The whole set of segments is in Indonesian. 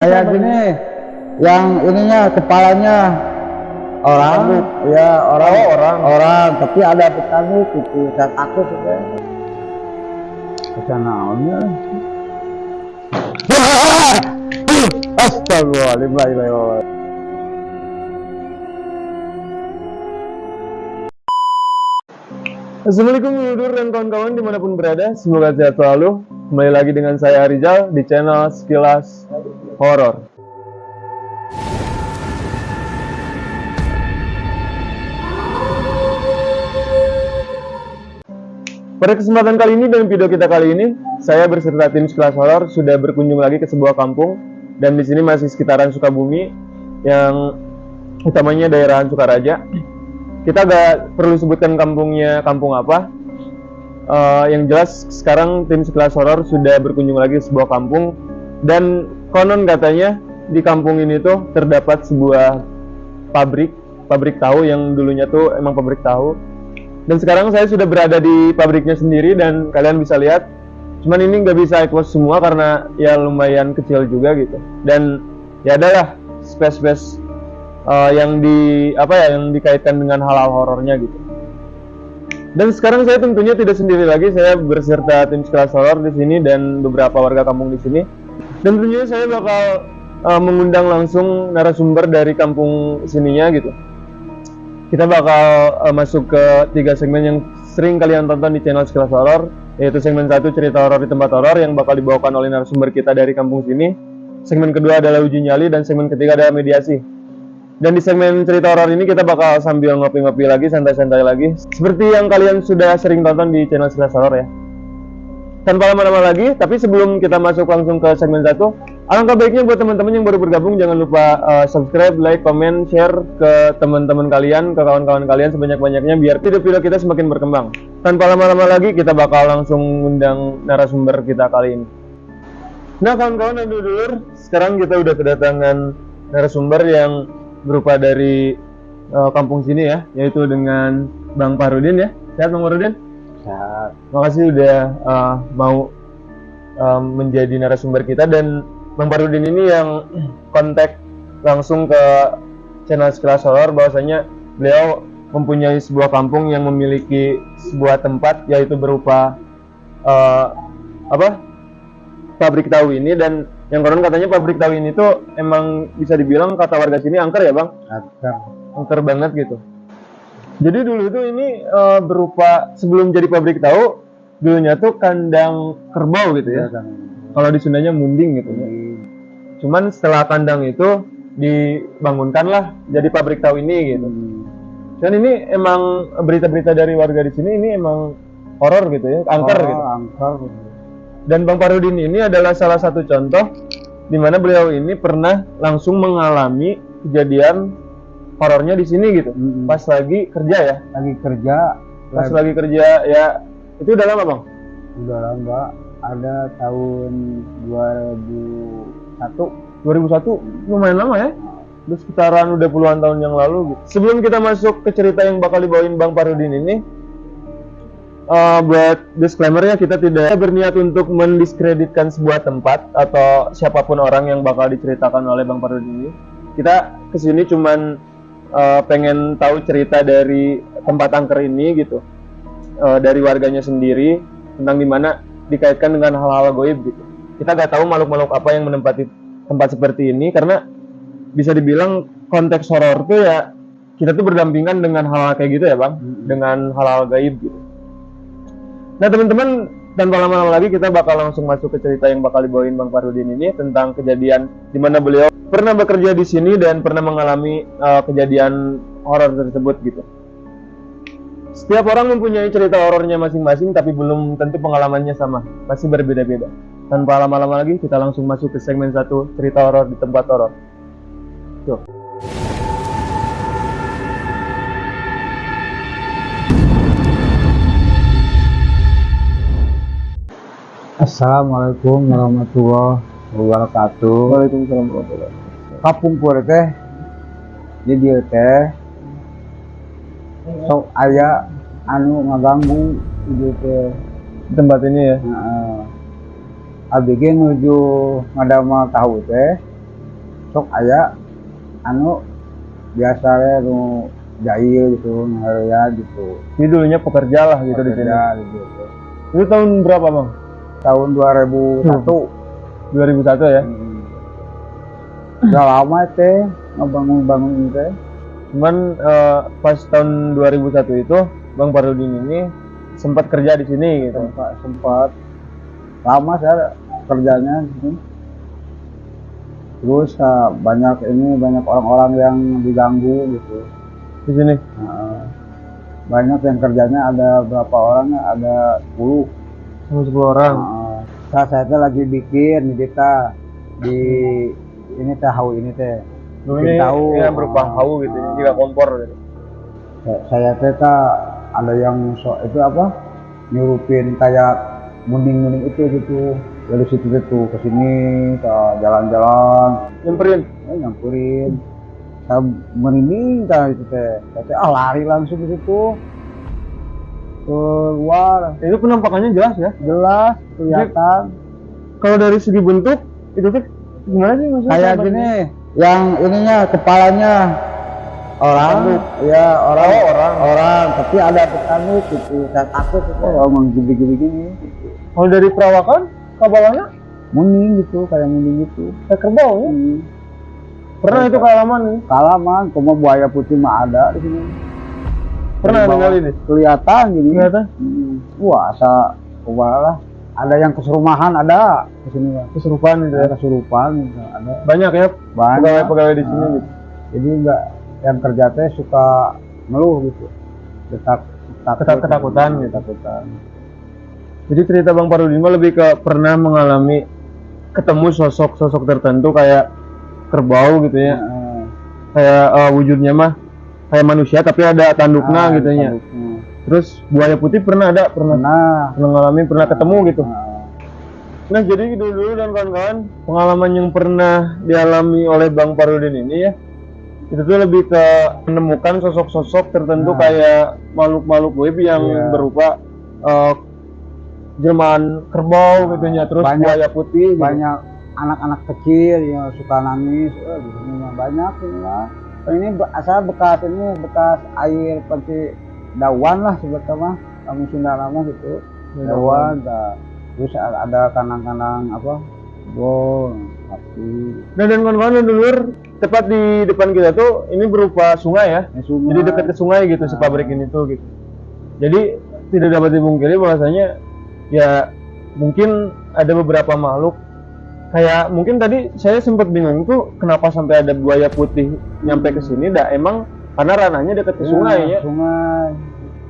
Kayak gini, yang ininya kepalanya orang, ya orang, orang, tapi ada petani itu dan aku sudah kesana awalnya. Astagfirullahaladzim. Assalamualaikum Lulur dan kawan-kawan dimanapun berada, semoga sehat selalu. Kembali lagi dengan saya Rizal di channel Sekilas Horor. Pada kesempatan kali ini dan video kita kali ini, saya berserta tim Sekilas Horor sudah berkunjung lagi ke sebuah kampung, dan di sini masih sekitaran Sukabumi, yang utamanya daerah Sukaraja. Kita gak perlu sebutkan kampungnya kampung apa. Yang jelas sekarang tim Sekilas Horor sudah berkunjung lagi ke sebuah kampung, dan konon katanya di kampung ini tuh terdapat sebuah pabrik tahu yang dulunya tuh emang pabrik tahu. Dan sekarang saya sudah berada di pabriknya sendiri dan kalian bisa lihat. Cuman ini nggak bisa expose semua karena ya lumayan kecil juga gitu. Dan ya adalah space yang dikaitkan dengan hal-hal horornya gitu. Dan sekarang saya tentunya tidak sendiri lagi, saya berserta tim Sekilas Horor di sini dan beberapa warga kampung di sini. Dan tentunya saya bakal mengundang langsung narasumber dari kampung sininya gitu. Kita bakal masuk ke 3 segmen yang sering kalian tonton di channel Sekilas Horor, yaitu segmen 1 cerita horor di tempat horor yang bakal dibawakan oleh narasumber kita dari kampung sini. Segmen kedua adalah uji nyali dan segmen ketiga adalah mediasi. Dan di segmen cerita horor ini kita bakal sambil ngopi-ngopi lagi, santai-santai lagi, seperti yang kalian sudah sering tonton di channel Sekilas Horor ya. Tanpa lama-lama lagi, tapi sebelum kita masuk langsung ke segmen 1, alangkah baiknya buat teman-teman yang baru bergabung jangan lupa subscribe, like, comment, share ke teman-teman kalian, ke kawan-kawan kalian sebanyak-banyaknya biar video-video kita semakin berkembang. Tanpa lama-lama lagi, kita bakal langsung undang narasumber kita kali ini. Nah kawan-kawan dan dulur, sekarang kita udah kedatangan narasumber yang berupa dari kampung sini ya, yaitu dengan Bang Fahrudin ya. Sehat Bang Fahrudin? Sehat. Makasih udah mau menjadi narasumber kita, dan Bang Fahrudin ini yang kontak langsung ke channel Sekilas Horor bahwasanya beliau mempunyai sebuah kampung yang memiliki sebuah tempat yaitu berupa pabrik tahu ini. Dan yang konon katanya pabrik tahu ini tuh emang bisa dibilang kata warga sini angker ya Bang? Angker banget gitu. Jadi dulu itu ini berupa sebelum jadi pabrik tahu, dulunya tuh kandang kerbau gitu ya. Kalau di Sundanya munding gitu ya. Cuman setelah kandang itu dibangunkanlah jadi pabrik tahu ini gitu. Dan ini emang berita-berita dari warga di sini ini emang horor gitu ya, angker gitu. Angker. Dan Bang Fahrudin ini adalah salah satu contoh di mana beliau ini pernah langsung mengalami kejadian horornya di sini gitu. Pas lagi kerja ya? Lagi kerja ya. Itu udah lama Bang? Udah lama, ada tahun 2001, lumayan lama ya? Udah sekitaran udah puluhan tahun yang lalu gitu. Sebelum kita masuk ke cerita yang bakal dibawain Bang Fahrudin ini, buat disclaimernya, kita tidak berniat untuk mendiskreditkan sebuah tempat atau siapapun orang yang bakal diceritakan oleh Bang Fahrudin ini. Kita kesini cuman pengen tahu cerita dari tempat angker ini gitu, dari warganya sendiri, tentang dimana dikaitkan dengan hal-hal goib gitu. Kita gak tahu makhluk-makhluk apa yang menempati tempat seperti ini, karena bisa dibilang konteks horor tuh ya kita tuh berdampingan dengan hal-hal kayak gitu ya Bang, dengan hal-hal gaib gitu. Nah teman-teman, tanpa lama-lama lagi kita bakal langsung masuk ke cerita yang bakal dibawain Bang Fahrudin ini, tentang kejadian dimana beliau pernah bekerja di sini dan pernah mengalami kejadian horor tersebut gitu. Setiap orang mempunyai cerita horornya masing-masing, tapi belum tentu pengalamannya sama, masih berbeda-beda. Tanpa lama-lama lagi, kita langsung masuk ke segmen 1 cerita horor di tempat horor. Tuh. Assalamualaikum warahmatullahi wabarakatuh. Waalaikumsalam warahmatullahi wabarakatuh. Kapung pura teh, jadi teh sok aya anu ngaganggu itu teh Tempat ini ya. abg nuju ngadama tahu teh sok aya anu biasanya nu jahil gitu, ngeharian gitu. Jadi dulunya pekerja lah gitu di sini. Pekerja gitu. Itu tahun berapa bang? Tahun 2001. 2001 ya. Udah lama teh ngebangun ini teh. Cuman pas tahun 2001 itu Bang Parudin ini sempat kerja di sini gitu. Sempat lama saya kerjanya di sini. Terus banyak orang-orang yang diganggu gitu Di sini. banyak yang kerjanya ada berapa orang, ada 10 Sama 10 orang. saya teh lagi bikin kita di ini tahu ini teh Dulu ini tahu yang berupa tahu gitu, juga kompor gitu. saya teh ada yang itu apa nyurupin kayak munding itu gitu dari situ ke sini ke jalan-jalan nyamperin saya merinding itu teh lari langsung ke situ keluar. Itu penampakannya jelas ya? Jelas kelihatan. Kalau dari segi bentuk itu tuh gimana sih maksudnya? Kayak gini, yang ininya kepalanya orang, ya orang, tapi ada petani gitu. Saya takut itu ngomong gini. Kalau dari perawakan ke bawahnya muning gitu, kayak muning gitu. Kayak kerbau ya? Pernah itu kalaman nih? Kalaman, cuma buaya putih mah ada di sini. Pernah tinggal ini? Kelihatan gini. Kelihatan? Wah, lah. Ada yang keserumahan ada di sini. Kesurupan gitu ya? Kesurupan gitu, ada. Banyak ya? Banyak. Pegawai di sini gitu. Jadi enggak yang kerja teh suka ngeluh gitu. Ketakutan gitu. Ketakutan. Jadi cerita Bang Parudin lebih ke pernah mengalami ketemu sosok tertentu kayak kerbau gitu ya. Kayak wujudnya mah kayak manusia tapi ada tanduknya gitu ya. Terus buaya putih pernah mengalami, pernah ketemu gitu. Nah jadi dulu dan kawan-kawan, pengalaman yang pernah dialami oleh Bang Parudin ini ya, itu tuh lebih ke menemukan sosok-sosok tertentu kayak makhluk-makhluk gaib yang berupa jelmaan kerbau gitu ya, terus buaya putih gitu. Banyak anak-anak kecil yang suka nangis, di sini banyak inilah. Ini asal bekas air seperti dawan lah sebetulnya kami Sunda nama gitu. Dawan, terus ada kanang-kanang apa? Gol, sapi. Nah dan kawan-kawan dulu tepat di depan kita tuh ini berupa sungai ya. Sungai. Jadi dekat ke sungai gitu si pabrik ini tuh gitu. Jadi tidak dapat dipungkiri bahwasanya ya mungkin ada beberapa makhluk kayak mungkin tadi saya sempat bingung tuh kenapa sampai ada buaya putih nyampe ke sini. Emang karena ranahnya dekat ke sungai ya. Sungai.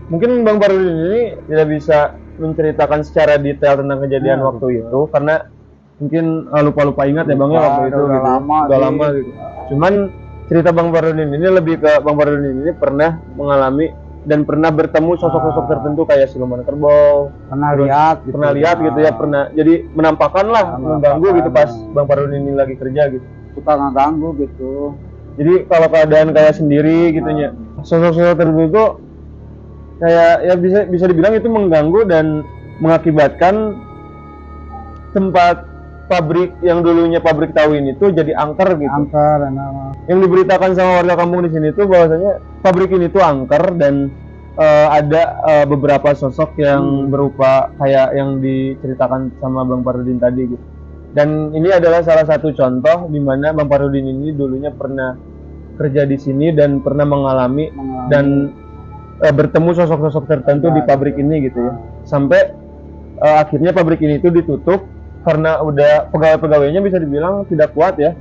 Mungkin Bang Parudin ini tidak bisa menceritakan secara detail tentang kejadian waktu itu karena mungkin lupa ingat ya Bang ya waktu itu udah gitu. Udah lama gitu. Cuman cerita Bang Parudin ini lebih ke Bang Parudin ini pernah mengalami dan pernah bertemu sosok-sosok tertentu kayak siluman kerbau. Pernah lihat gitu ya, pernah jadi menampakkan lah, mengganggu gitu pas Bang Parudin ini lagi kerja gitu. Suka ngeganggu gitu. Jadi kalau keadaan kayak sendiri gitunya, sosok-sosok tertentu kayak ya bisa dibilang itu mengganggu dan mengakibatkan tempat pabrik yang dulunya pabrik tahu ini tuh jadi angker gitu. Angker nama. Yang diberitakan sama warga kampung di sini tuh bahwasanya pabrik ini tuh angker dan ada beberapa sosok yang berupa kayak yang diceritakan sama Bang Parudin tadi gitu. Dan ini adalah salah satu contoh di mana Bang Parudin ini dulunya pernah kerja di sini dan pernah mengalami. Dan bertemu sosok-sosok tertentu di pabrik ini gitu ya. Sampai akhirnya pabrik ini tuh ditutup karena udah pegawai-pegawainya bisa dibilang tidak kuat ya.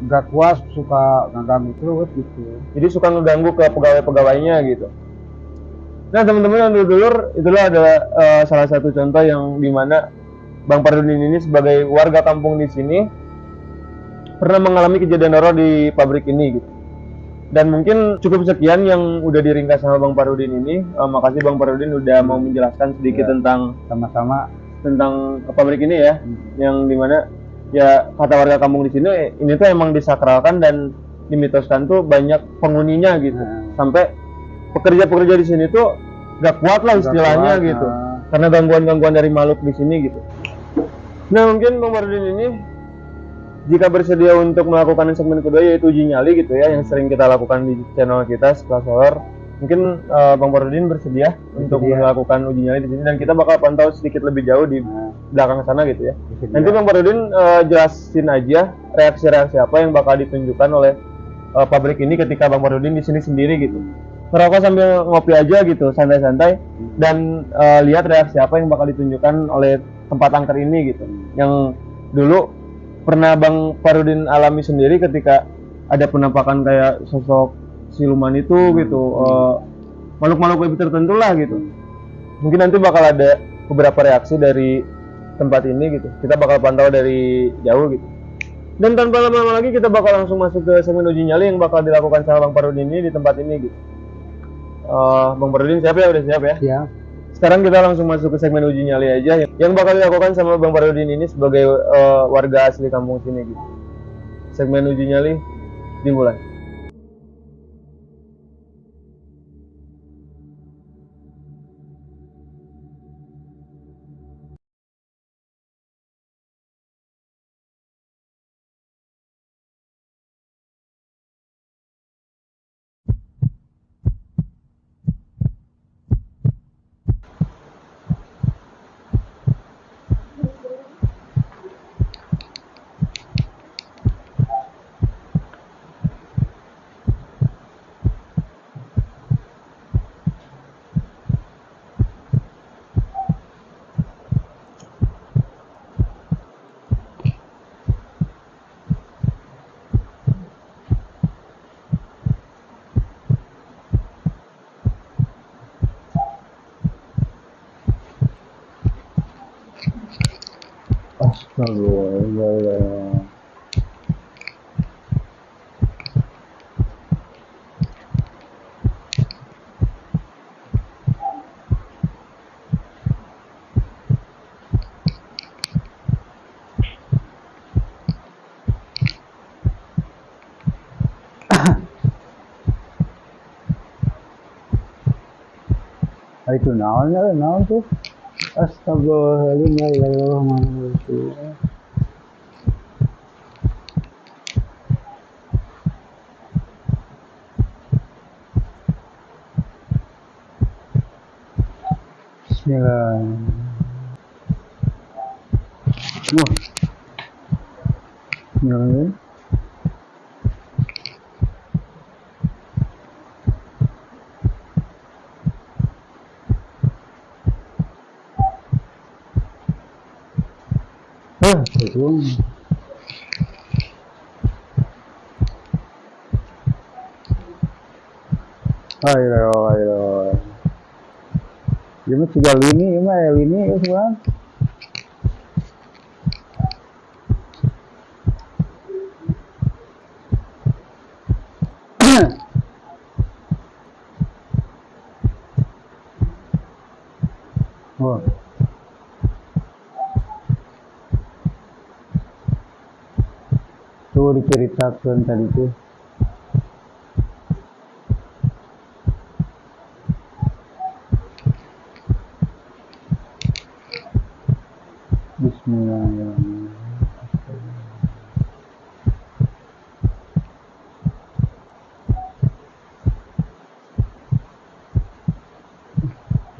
Gak kuat, suka ngeganggu terus gitu. Jadi suka ngeganggu ke pegawai-pegawainya gitu. Nah teman-teman yang dulur itulah adalah salah satu contoh yang dimana Bang Parudin ini sebagai warga kampung di sini pernah mengalami kejadian horor di pabrik ini gitu. Dan mungkin cukup sekian yang udah diringkas sama Bang Parudin ini. Makasih Bang Parudin udah mau menjelaskan sedikit tentang sama-sama tentang pabrik ini ya, yang dimana ya kata warga kampung di sini ini tuh emang disakralkan dan dimitoskan tuh banyak penghuninya gitu. Sampai pekerja-pekerja di sini tuh gak kuat lah istilahnya gitu. Karena gangguan-gangguan dari makhluk di sini gitu. Nah mungkin Bang Parudin ini jika bersedia untuk melakukan segmen kedua yaitu uji nyali gitu ya, yang sering kita lakukan di channel kita Sekelas Solar, mungkin Bang Farudin bersedia untuk melakukan uji nyali di sini dan kita bakal pantau sedikit lebih jauh di belakang sana gitu ya. Nanti Bang Farudin jelasin aja reaksi-reaksi apa yang bakal ditunjukkan oleh pabrik ini ketika Bang Farudin di sini sendiri gitu. Ngerokok sambil ngopi aja gitu, santai-santai, dan lihat reaksi apa yang bakal ditunjukkan oleh tempat angker ini gitu. Yang dulu pernah Bang Farudin alami sendiri ketika ada penampakan kayak sosok siluman itu gitu, makhluk-makhluk lebih tertentu lah gitu. Mungkin nanti bakal ada beberapa reaksi dari tempat ini gitu. Kita bakal pantau dari jauh gitu. Dan tanpa lama-lama lagi kita bakal langsung masuk ke segmen uji nyali yang bakal dilakukan sama Bang Farudin ini di tempat ini gitu. Bang Farudin siap ya? Udah siap ya? Siap. Sekarang kita langsung masuk ke segmen uji nyali aja yang bakal dilakukan sama Bang Farudin ini sebagai warga asli kampung sini gitu. Segmen uji nyali dimulai. Astagfirullah. Itu naon tuh? Astagfirullahaladzim. Bismillah. Bismillah. Itu. Ayo. Ini mah 3 lini, ini mah lini ya semua. Oh. Tuh diceritakan tadi tuh. Bismillahirrahmanirrahim.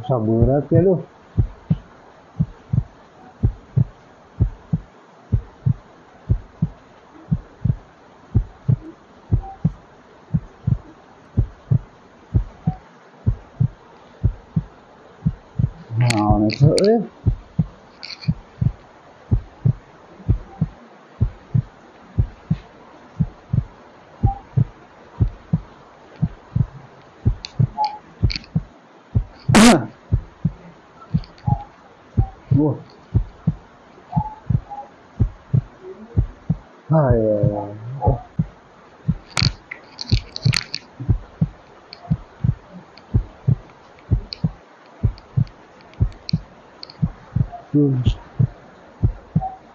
Saburat ya lu. Nah, itu Wah. Ayo.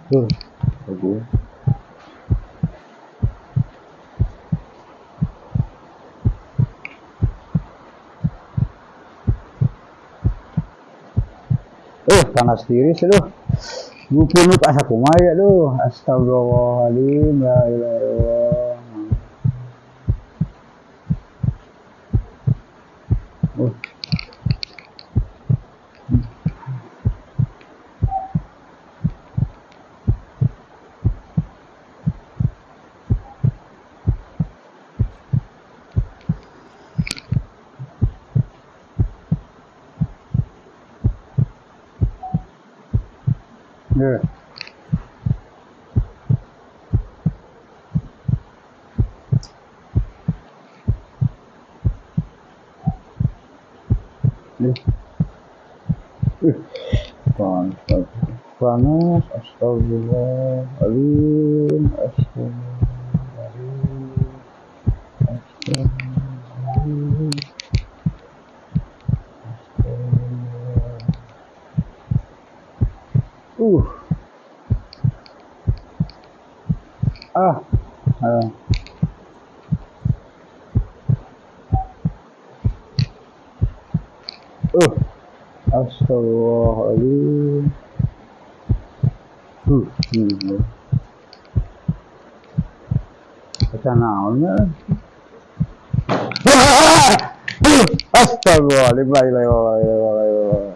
Tuh. Bagus. Panas tiris itu. Gupunuk asa kumaya duh. Astagfirullahaladzim. La ilaha illallah. Oh. Yeah. Panas, panas, astagfirullahaladzim, astagfirullahaladzim, astagfirullahaladzim, astagfirullahaladzim. Ah, astagfirullahaladzim. Baca naonnya. Astagfirullahaladzim, la ilaha illallah.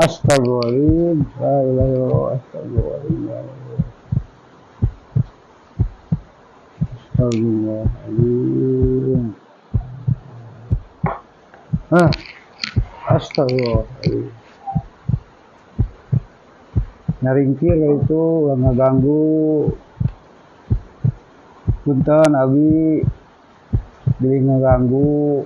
Astagfirullahaladzim, la ilaha illallah, astagfirullahaladzim, astagfirullahaladzim, astagfirullahaladzim. Nyaringkir itu ngeganggu. Punten abi jadi ngeganggu.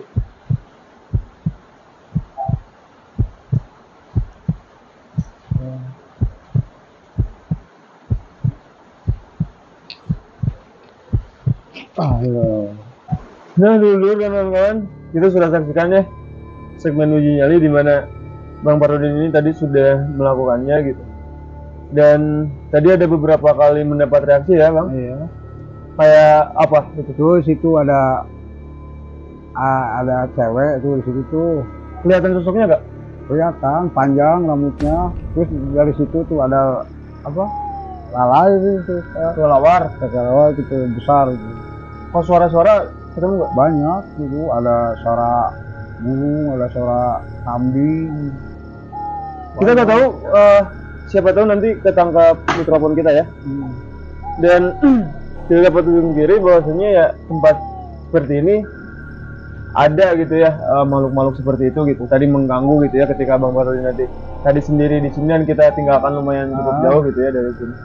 Nah dulu kawan-kawan, kita sudah saksikan ya segmen uji nyali di mana Bang Parudin ini tadi sudah melakukannya gitu. Dan tadi ada beberapa kali mendapat reaksi ya Bang? Iya. Kayak apa gitu? Tuh situ ada cewek tuh di situ tuh. Kelihatan sosoknya gak? Kelihatan panjang rambutnya. Terus dari situ tuh ada apa? Lalai itu. Kelawar gitu besar gitu. Oh suara-suara ketemu gak? Banyak gitu, ada suara burung, ada suara kambing. Kita nggak tahu, siapa tahu nanti ketangkap mikrofon kita ya. Dan kita dapat dipungkiri bahwasanya ya tempat seperti ini ada gitu ya makhluk-makhluk seperti itu gitu. Tadi mengganggu gitu ya ketika Bang Parudin nanti tadi sendiri di sini dan kita tinggalkan lumayan cukup jauh gitu ya dari sini.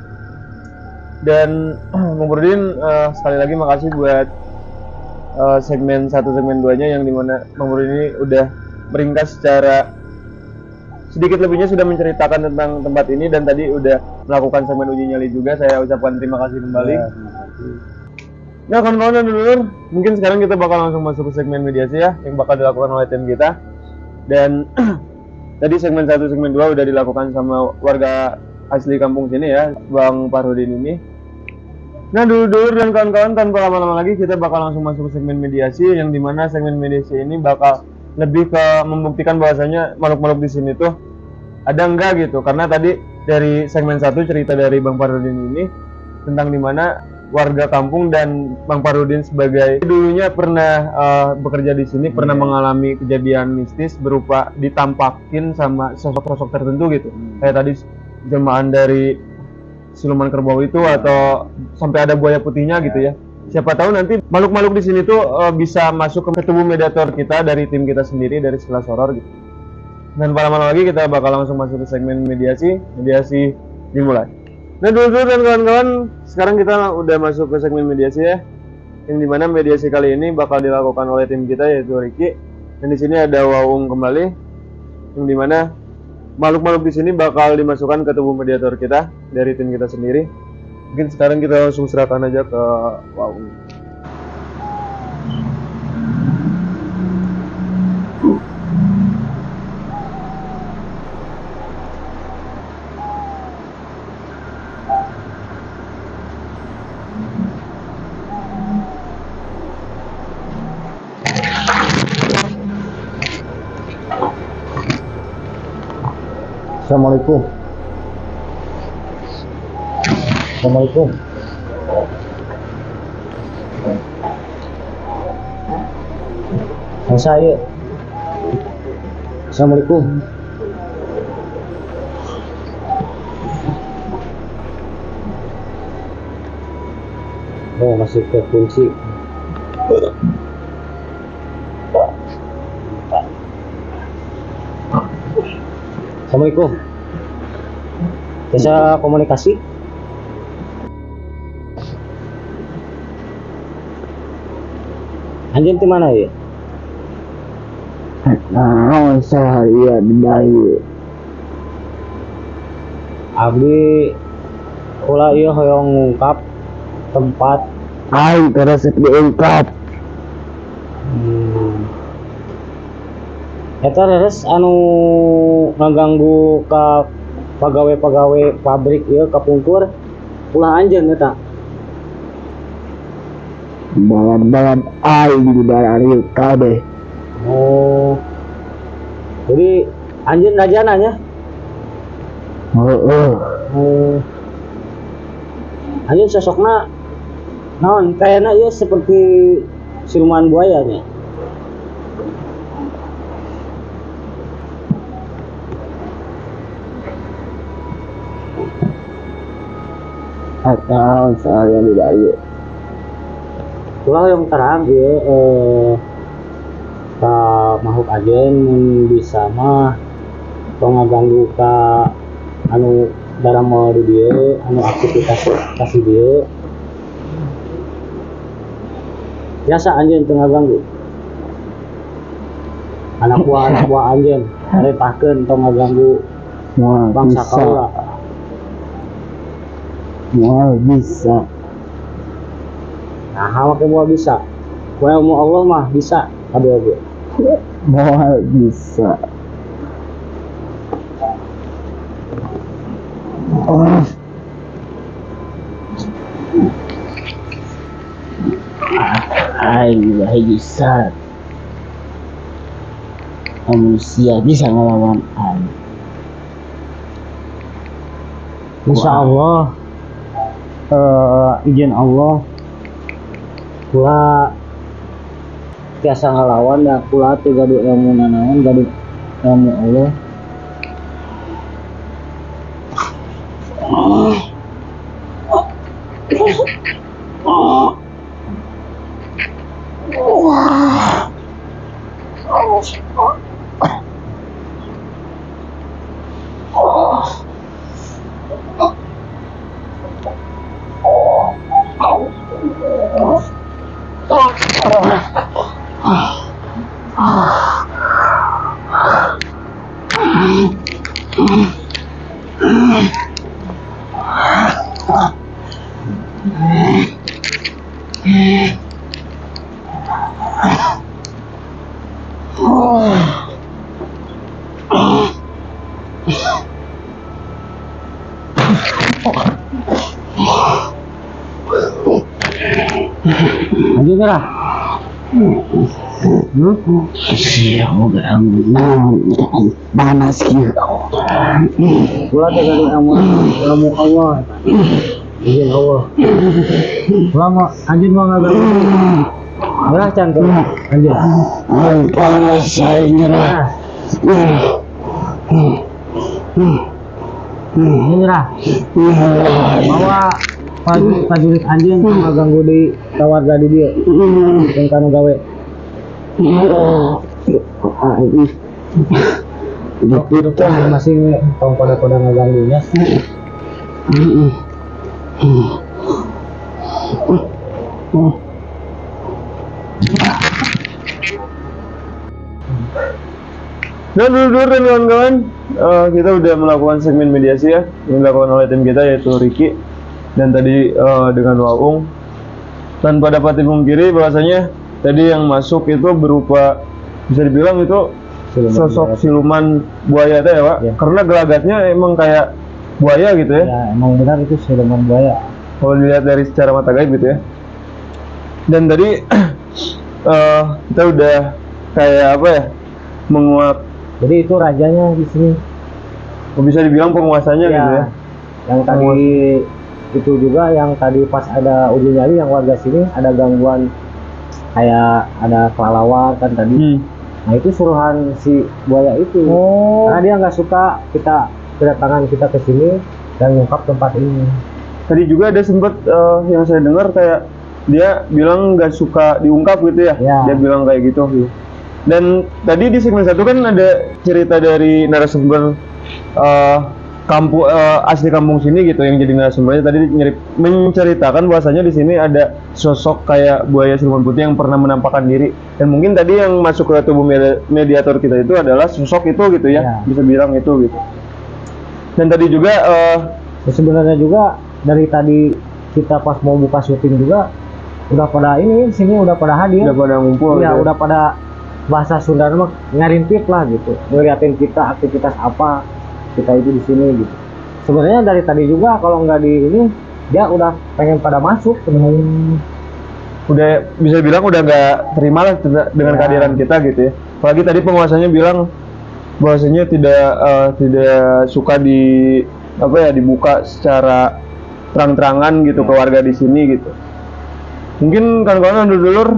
Dan Bang Parudin sekali lagi makasih buat segmen 1 segmen 2-nya yang dimana Bang Parudin ini udah meringkas secara sedikit lebihnya sudah menceritakan tentang tempat ini dan tadi udah melakukan segmen uji nyali juga. Saya ucapkan terima kasih kembali. Ya, terima kasih. Nah kawan-kawan dan dulur, mungkin sekarang kita bakal langsung masuk ke segmen mediasi ya yang bakal dilakukan oleh tim kita. Dan tadi segmen 1 segmen 2 udah dilakukan sama warga asli kampung sini ya, Bang Parudin ini. Nah dulur-dulur dan kawan-kawan, tanpa lama-lama lagi kita bakal langsung masuk ke segmen mediasi yang dimana segmen mediasi ini bakal lebih ke membuktikan bahwasanya makhluk-makhluk di sini tuh ada enggak gitu. Karena tadi dari segmen 1 cerita dari Bang Parudin ini tentang dimana warga kampung dan Bang Parudin sebagai dulunya pernah bekerja di sini, pernah mengalami kejadian mistis berupa ditampakin sama sosok-sosok tertentu gitu. Kayak tadi jelmaan dari siluman kerbau itu atau sampai ada buaya putihnya gitu ya. Siapa tahu nanti makhluk-makhluk di sini tuh bisa masuk ke tubuh mediator kita dari tim kita sendiri dari Sekelas Horor gitu. Dan pada malam lagi kita bakal langsung masuk ke segmen mediasi dimulai. Nah dulur dan kawan-kawan, sekarang kita udah masuk ke segmen mediasi ya. Yang dimana mediasi kali ini bakal dilakukan oleh tim kita yaitu Ricky. Dan di sini ada Waung kembali. Yang dimana makhluk-makhluk di sini bakal dimasukkan ke tubuh mediator kita dari tim kita sendiri. Mungkin sekarang kita langsung serahkan aja ke Wow. Assalamualaikum. Assalamualaikum. Saya. Assalamualaikum. Oh, masih ke kunci. Assalamualaikum. Bisa komunikasi? Anjing di mana ya? Nah, saya di Bayu. Abdi kula ieu hoyong ngungkap tempat ai teresep diungkap. Eta reres anu ngaganggu ka pagawe-pagawe pabrik ieu kapungkur ulah anjeun eta. Balad-balad ai di barari kabeh. Oh. Jadi anjeun rajana nya? Heeh. Oh. Anjeun sosokna naon kayana ieu seperti siluman buaya nya. Atau saya di Bayu. Kalau yang terang dia ka makhluk ajen bisa mah tong ngaganggu ka anu dalam mau di dia anu aktivitas kasih dia biasa anjeun teu ngaganggu anak buah anjeun arepahkeun tong ngaganggu bangsa kaula. Moal bisa. Nah, make moal bisa. Wa ilmu Allah mah bisa kabeh oge. Moal bisa. Oh. Ai bisa. Manusia bisa ngelawan ai. Insya Allah. Izin Allah kula biasa ngelawan ya kula teh gaduh ilmu nanaon gaduh ilmu Allah. Lanjut lah. Siapa panas gitu. Gua teh ilmu Allah. Izin Allah. Gua mau anjing mau ngagak. Ulah cantik. Anjing. Panas saya nyerah. Nyerah. Bawa prajurit anjing ngaganggu di warga di dia. Yang kanu gawe. Dokter masih tong pada ngaganggunya. Nah dulu kawan-kawan, kita udah melakukan segmen mediasi ya, yang dilakukan oleh tim kita yaitu Ricky. dan tadi dengan Waung, tanpa dapat dipungkiri bahwasanya tadi yang masuk itu berupa, bisa dibilang itu sosok siluman buaya teh ya Pak, karena gelagatnya emang kayak buaya gitu ya. Ya emang benar itu siluman buaya. Kalau dilihat dari secara mata gaib gitu ya. Dan tadi kita udah kayak apa ya, menguak. Jadi itu rajanya di sini. Bisa dibilang penguasanya gitu ya. Yang tadi itu juga yang tadi pas ada uji nyali yang warga sini ada gangguan kayak ada kelelawar kan tadi. Nah itu suruhan si buaya itu. Karena dia nggak suka kita kedatangan kita ke sini dan ngungkap tempat ini. Tadi juga ada sempat yang saya dengar kayak dia bilang nggak suka diungkap gitu ya. Dia bilang kayak gitu. Dan tadi di segmen 1 kan ada cerita dari narasumber asli kampung sini gitu yang jadi narasumbernya tadi menceritakan bahwasanya di sini ada sosok kayak buaya siluman putih yang pernah menampakkan diri, dan mungkin tadi yang masuk ke tubuh mediator kita itu adalah sosok itu gitu ya, bisa bilang itu gitu. Dan tadi juga sebenarnya juga dari tadi kita pas mau buka syuting juga udah pada ini sini udah pada hadir, udah pada ngumpul ya udah pada bahasa Sunda mah ngarintip lah gitu, ngeliatin kita aktivitas apa kita itu di sini gitu. Sebenarnya dari tadi juga kalau nggak di ini dia udah pengen pada masuk sebenarnya. Udah bisa bilang udah nggak terima lah dengan kehadiran kita gitu ya. Apalagi tadi penguasanya bilang bahwasanya tidak suka dibuka secara terang-terangan gitu ke warga di sini gitu. Mungkin kawan-kawan dulur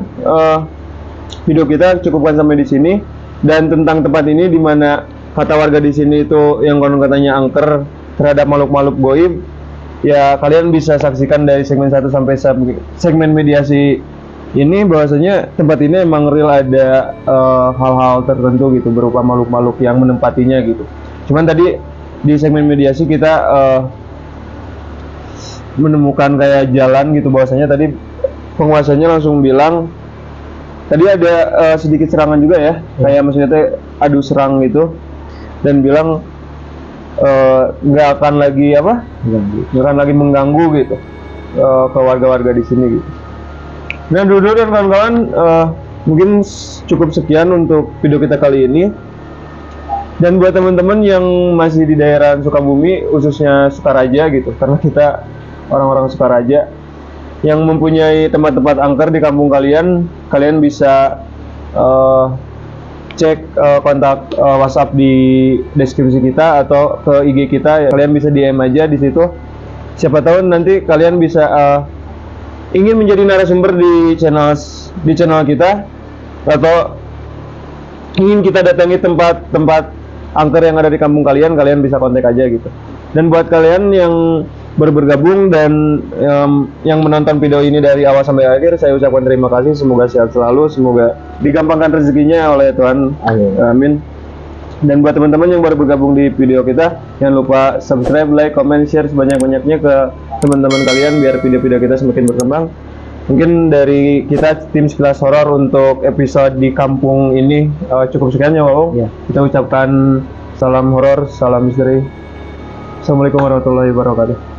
video kita cukupkan sampai di sini, dan tentang tempat ini di mana kata warga di sini itu yang konon katanya angker terhadap makhluk-makhluk goib, ya kalian bisa saksikan dari segmen 1 sampai segmen mediasi ini bahwasanya tempat ini emang real ada hal-hal tertentu gitu berupa makhluk-makhluk yang menempatinya gitu. Cuman tadi di segmen mediasi kita menemukan kayak jalan gitu, bahwasanya tadi penguasanya langsung bilang tadi ada sedikit serangan juga ya, kayak maksudnya adu serang gitu, dan bilang nggak akan lagi mengganggu gitu ke warga-warga di sini gitu. Dan dulu dan kawan-kawan mungkin cukup sekian untuk video kita kali ini. Dan buat teman-teman yang masih di daerah Sukabumi, khususnya Sukaraja gitu, karena kita orang-orang Sukaraja yang mempunyai tempat-tempat angker di kampung kalian bisa cek kontak WhatsApp di deskripsi kita atau ke IG kita ya. Kalian bisa DM aja di situ. Siapa tahu nanti kalian bisa ingin menjadi narasumber di channel kita, atau ingin kita datangi tempat-tempat angker yang ada di kampung kalian bisa kontak aja gitu. Dan buat kalian yang baru bergabung dan yang menonton video ini dari awal sampai akhir, saya ucapkan terima kasih. Semoga sehat selalu, semoga digampangkan rezekinya oleh Tuhan. Amin. Dan buat teman-teman yang baru bergabung di video kita, jangan lupa subscribe, like, comment, share sebanyak-banyaknya ke teman-teman kalian biar video-video kita semakin berkembang. Mungkin dari kita tim Sekilas Horor untuk episode di kampung ini cukup sekian ya Waung. Kita ucapkan salam horor, salam misteri. Assalamualaikum warahmatullahi wabarakatuh.